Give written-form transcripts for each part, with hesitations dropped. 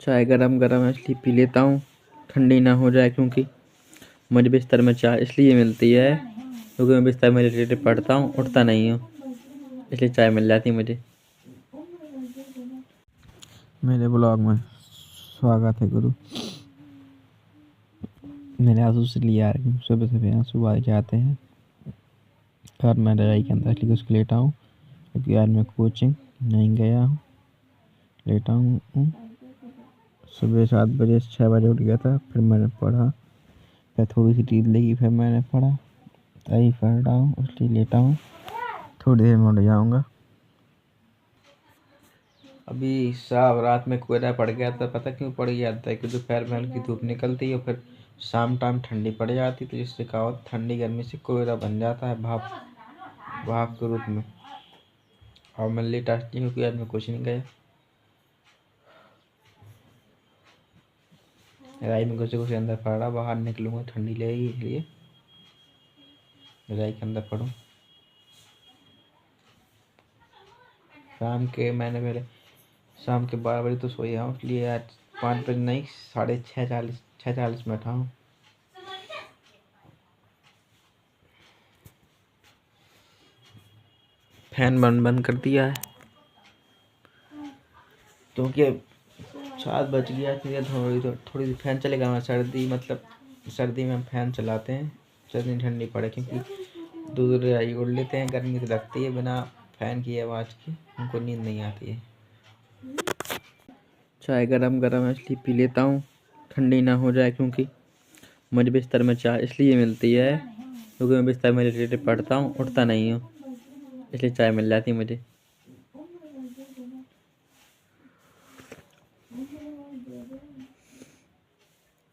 चाय गरम गरम है इसलिए पी लेता हूँ, ठंडी ना हो जाए। क्योंकि मुझे बिस्तर में चाय इसलिए मिलती है क्योंकि मैं बिस्तर में लेटे पड़ता हूँ, उठता नहीं हूँ, इसलिए चाय मिल जाती है मुझे। मेरे ब्लॉग में स्वागत है गुरु। मेरे आंसू से लिया सुबह सुबह आंसू आ जाते हैं और मैं रजाई के अंदर इसलिए उसको लेटा हूँ क्योंकि आज मैं कोचिंग नहीं गया हूँ, लेटा हूँ। सुबह 7 बजे 6 बजे उठ गया था, फिर मैंने पढ़ा, फिर थोड़ी सी नींद लगी, फिर मैंने पढ़ा, तभी पढ़ रहा हूँ इसलिए लेटा हूँ। थोड़ी देर में उठ जाऊँगा। अभी साहब रात में कोहरा पड़ गया था। पता क्यों पड़ गया था? कि दोपहर में हल्की धूप निकलती है और फिर शाम टाइम ठंडी पड़ जाती, तो जिससे क्या होता ठंडी गर्मी से कोहरा बन जाता है भाप भाप के रूप में। और मैं लेट आती हूँ क्योंकि आज मैं कुछ नहीं गया। रजाई में घुसे घुसे अंदर पड़ रहा, बाहर निकलूंगा ठंडी लगेगी इसलिए रजाई के अंदर पढ़ूँ। शाम के 12 बजे तो सोया हूँ, इसलिए आज 5 बजे नहीं 6:40 में उठा हूँ। फैन बंद कर दिया है क्योंकि 7 बज गया, थोड़ी सी फैन चलेगा। मैं सर्दी में हम फैन चलाते हैं, सर्दी ठंडी पड़े, क्योंकि दूध रजाई ओढ़ लेते हैं, गर्मी तो लगती है, बिना फैन की आवाज़ की हमको नींद नहीं आती है। चाय गरम गरम है इसलिए पी लेता हूँ, ठंडी ना हो जाए। क्योंकि मुझे बिस्तर में चाय इसलिए मिलती है क्योंकि मैं बिस्तर में लेटे पड़ता हूँ, उठता नहीं हूँ, इसलिए चाय मिल जाती है मुझे।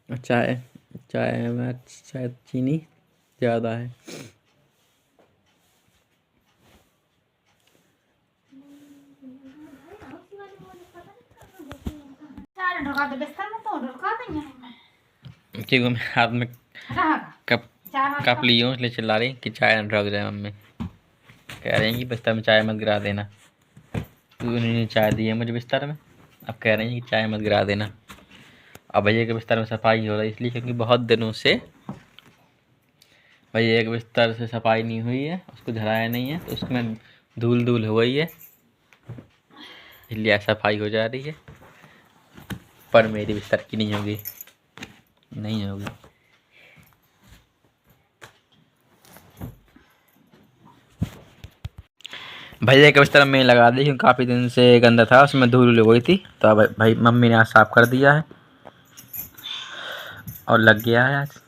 चाय चाय में शायद चीनी ज़्यादा है। क्योंकि मैं हाथ में कप ली हूँ, इसलिए चिल्ला रही कि चाय न ढक जाए। मम्मी कह रही हैं कि बिस्तर में चाय मत गिरा देना, क्योंकि उन्होंने चाय दी है मुझे बिस्तर में, अब कह रही हैं कि चाय मत गिरा देना। अब भैया के बिस्तर में सफाई हो रही इसलिए, क्योंकि बहुत दिनों से भैया के बिस्तर से सफाई नहीं हुई है, उसको झड़ाया नहीं है, तो उसमें धूल हो गई है, इसलिए सफाई हो जा रही है। पर मेरी बिस्तर की नहीं होगी। भैया के बिस्तर में लगा दी क्योंकि काफ़ी दिन से गंदा था, उसमें धूल हो गई थी, तो अब भाई मम्मी ने आज साफ़ कर दिया है और लग गया है आज।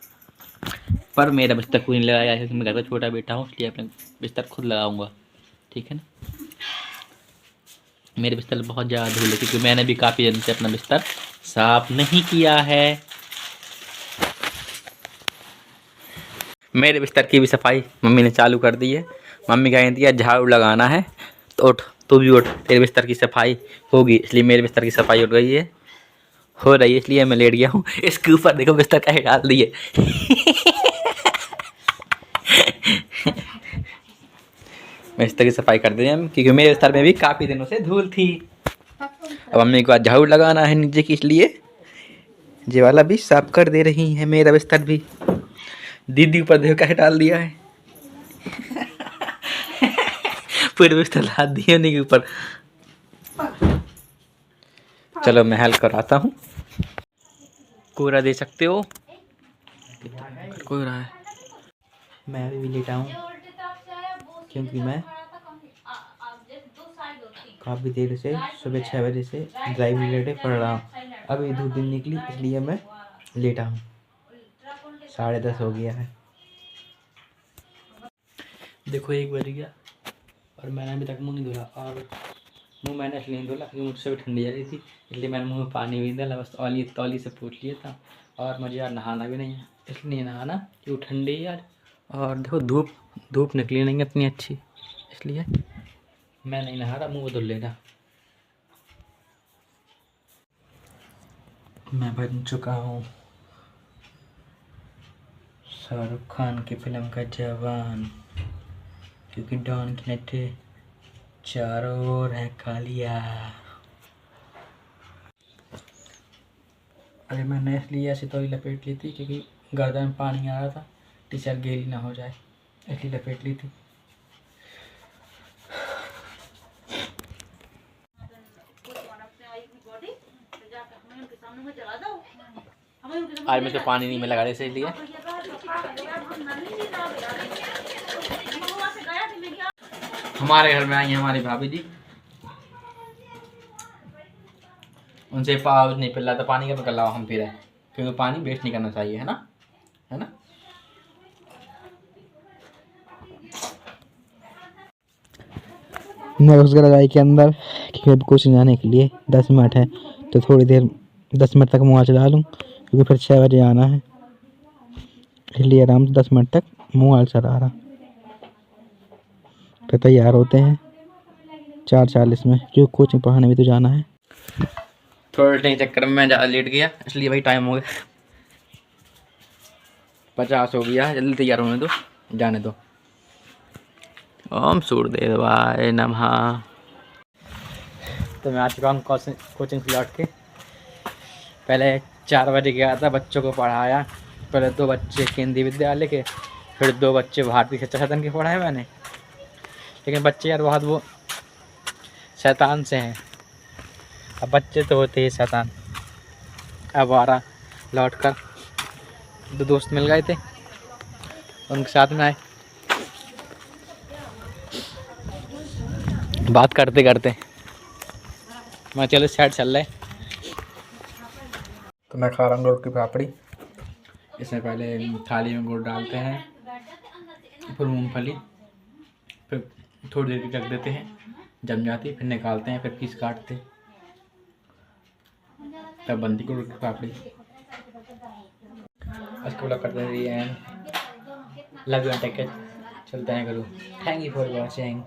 पर मेरा बिस्तर कोई नहीं लगाया क्योंकि मैं घर का छोटा बेटा हूँ, इसलिए अपने बिस्तर खुद लगाऊंगा, ठीक है ना। मेरे बिस्तर में बहुत ज़्यादा धूल है क्योंकि मैंने भी काफ़ी दिन से अपना बिस्तर साफ नहीं किया है। मेरे बिस्तर की भी सफाई मम्मी ने चालू कर दी है। मम्मी कह रही थी झाड़ू लगाना है तो उठ, तू भी उठ, तेरे बिस्तर की सफाई होगी, इसलिए मेरे बिस्तर की सफाई हो रही है, इसलिए मैं लेट गया हूँ। इसके ऊपर देखो बिस्तर कैसे डाल दिए। मैं बिस्तर की सफाई कर दी है क्योंकि मेरे बिस्तर में भी काफ़ी दिनों से धूल थी। अब मम्मी को आज झाड़ू लगाना है नीचे की, इसलिए ये वाला भी साफ कर दे रही है मेरा बिस्तर भी। दीदी ऊपर देखो कैसे डाल दिया है। पूरे बिस्तर लाद दिए उन्हीं के ऊपर। चलो मैं हेल्प कराता हूँ। कोहरा दे सकते हो? कोहरा है। मैं अभी भी लेटा हूँ क्योंकि मैं काफ़ी देर से सुबह 6 बजे से ड्राइव रिलेटेड पढ़ रहा हूँ। अभी धूप भी निकली इसलिए मैं लेटा हूँ। 10:30 हो गया है। देखो 1 बज गया और मैंने अभी तक मुँह नहीं धोया, और मुँह मैंने इसलिए नहीं धोला क्योंकि मुझसे भी ठंडी आ रही थी, इसलिए मैंने मुँह में पानी भी डाला, बस तौली से पूछ लिया था। और मुझे यार नहाना भी नहीं है, इसलिए नहाना क्योंकि ठंडी है यार। और देखो धूप निकली नहीं इतनी अच्छी, इसलिए मैं नहीं नहा रहा, मुँह धुल लेना। मैं बन चुका हूँ शाहरुख खान की फिल्म का जवान, क्योंकि डॉन की नट्टे चारों ओर है कालिया। अभी मैंने इसलिए ऐसी तो लपेट ली थी क्योंकि गर्दन में पानी आ रहा था, टी शर्ट गीली ना हो जाए, इसलिए लपेट ली थी। आज मुझे पानी नहीं मिला गाड़ी से, इसलिए हमारे घर में आई है हमारी भाभी जी, उनसे पाव नहीं पिला तो पानी का तो गलाओ हम पी रहे हैं, क्योंकि पानी वेस्ट नहीं करना चाहिए, है ना, है ना। मैं घुस गया रजाई के अंदर क्योंकि कोचिंग जाने के लिए 10 मिनट है, तो थोड़ी देर 10 मिनट तक मोबाइल चला लूँ क्योंकि फिर 6 बजे आना है, इसलिए आराम से 10 मिनट तक मोबाइल चला रहा। फिर तैयार होते हैं 4:40 में, क्योंकि कोचिंग पढ़ाने भी तो जाना है। थोड़े चक्कर में मैं ज़्यादा लेट गया, इसलिए भाई टाइम हो गया 50 हो गया, जल्दी तैयार होने दो, जाने दो। ओम सूर्यदेवाय नमः। तो मैं आ चुका हूँ कोचिंग से लौट के। पहले 4 बजे गया था, बच्चों को पढ़ाया। पहले 2 बच्चे केंद्रीय विद्यालय के, फिर 2 बच्चे भारतीय शिक्षा सदन के पढ़ाए मैंने। लेकिन बच्चे यार बहुत वो शैतान से हैं, अब बच्चे तो होते ही शैतान। अब आ रहा लौट कर 2 दोस्त मिल गए थे, उनके साथ में आए, बात करते करते मैं चलो साइड चल रहे। तो मैं खा रहा हूँ गुड़ की पापड़ी। इसमें पहले थाली में गुड़ डालते हैं, फिर मूंगफली, फिर थोड़ी देर रख देते हैं, जम जाती, फिर निकालते हैं, फिर पीस काटते, तब बनती गुड़ की पापड़ी। उसको ब्लॉक करते हैं and love you take care, चलते हैं करो। Thank you for watching.